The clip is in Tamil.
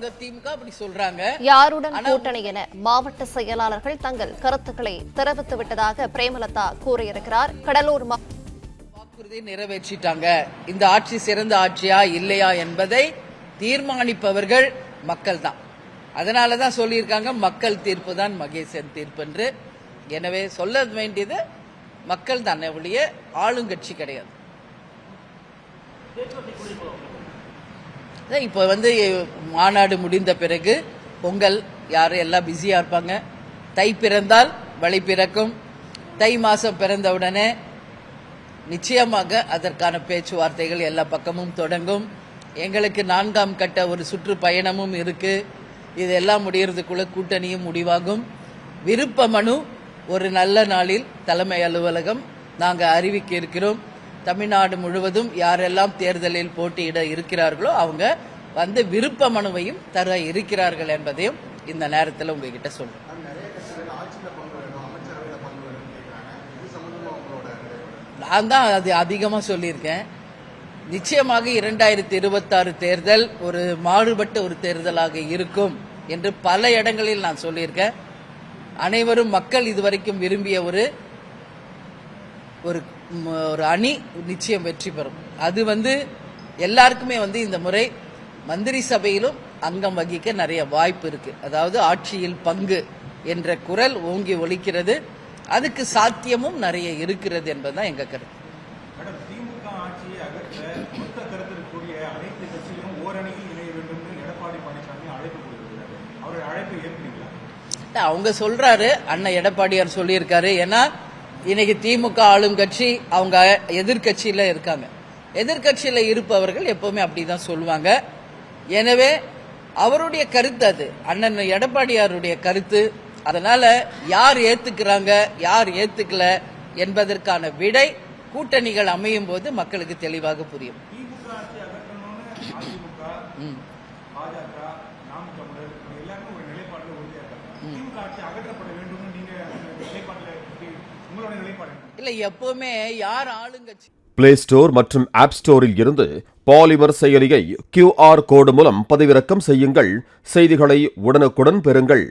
அந்த திமுக அப்படி சொல்றாங்க. யாருடன் கூட்டணி என மாவட்ட செயலாளர்கள் தங்கள் கருத்துக்களை தெரிவித்து விட்டதாக பிரேமலதா கூறியிருக்கிறார். கடலூர் வாக்குறுதி நிறைவேற்றிட்டாங்க. இந்த ஆட்சி சிறந்த ஆட்சியா இல்லையா என்பதை தீர்மானிப்பவர்கள் மக்கள் தான். அதனாலதான் சொல்லியிருக்காங்க மக்கள் தீர்ப்பு தான் மகேசன் தீர்ப்பு என்று. எனவே சொல்ல வேண்டியது மக்கள் தான், ஒழிய ஆளுங்கட்சி கிடையாது. இப்போ மாநாடு முடிந்த பிறகு பொங்கல் யாரும் எல்லாம் பிஸியா இருப்பாங்க. தை பிறந்தால் வழி பிறக்கும். தை மாசம் பிறந்தவுடனே நிச்சயமாக அதற்கான பேச்சுவார்த்தைகள் எல்லா பக்கமும் தொடங்கும். எங்களுக்கு 4ஆம் கட்ட ஒரு சுற்றுப்பயணமும் இருக்கு. இதெல்லாம் முடியறதுக்குள்ள கூட்டணியும் முடிவாகும். விருப்ப மனு ஒரு நல்ல நாளில் தலைமை அலுவலகம் நாங்கள் அறிவிக்க இருக்கிறோம். தமிழ்நாடு முழுவதும் யாரெல்லாம் தேர்தலில் போட்டியிட இருக்கிறார்களோ அவங்க விருப்ப மனுவையும் தர இருக்கிறார்கள் என்பதையும் இந்த நேரத்தில் உங்ககிட்ட சொல்றேன். நான் தான் அது அதிகமா சொல்லியிருக்கேன். நிச்சயமாக 2026 தேர்தல் ஒரு மாறுபட்ட ஒரு தேர்தலாக இருக்கும் என்று பல இடங்களில் நான் சொல்லியிருக்கேன். அனைவரும் மக்கள் இதுவரைக்கும் விரும்பிய ஒரு அணி நிச்சயம் வெற்றி பெறும். அது எல்லாருக்குமே இந்த முறை மந்திரி சபையிலும் அங்கம் வகிக்க நிறைய வாய்ப்பு இருக்கு. அதாவது ஆட்சியில் பங்கு என்ற குரல் ஓங்கி ஒலிக்கிறது. அதுக்கு சாத்தியமும் நிறைய இருக்கிறது என்பதுதான் எங்க கருத்து. திமுக ஆட்சியை அகற்ற மொத்த கருத்திற்குரிய அனைத்து கட்சிகளும் ஓரணியில் இணைய வேண்டும் என்று எடப்பாடி பழனிசாமி அழைப்பு கொடுத்திருக்கிறார். அவருடைய அழைப்பை ஏற்கிறீங்களா? அவங்க சொல்றாரு, அண்ணன் எடப்பாடியார் சொல்லியிருக்காரு. ஏன்னா இன்னைக்கு திமுக ஆளும் கட்சி, அவங்க எதிர்கட்சியில இருக்காங்க. எதிர்கட்சியில இருப்பவர்கள் எப்பவுமே அப்படிதான் சொல்லுவாங்க. எனவே அவருடைய கருத்து அது, அண்ணன் எடப்பாடியாருடைய கருத்து. அதனால யார் ஏத்துக்கிறாங்க யார் ஏத்துக்கல என்பதற்கான விடை கூட்டணிகள் அமையும் போது மக்களுக்கு தெளிவாக புரியும். இல்ல, எப்பவுமே யார் ஆளுங்கட்சி பிளே ஸ்டோர் மற்றும் ஆப் ஸ்டோரில் இருந்து பாலிமர் செயலியை QR கோடு மூலம் பதிவிறக்கம் செய்யுங்கள். செய்திகளை உடனுக்குடன் பெறுங்கள்.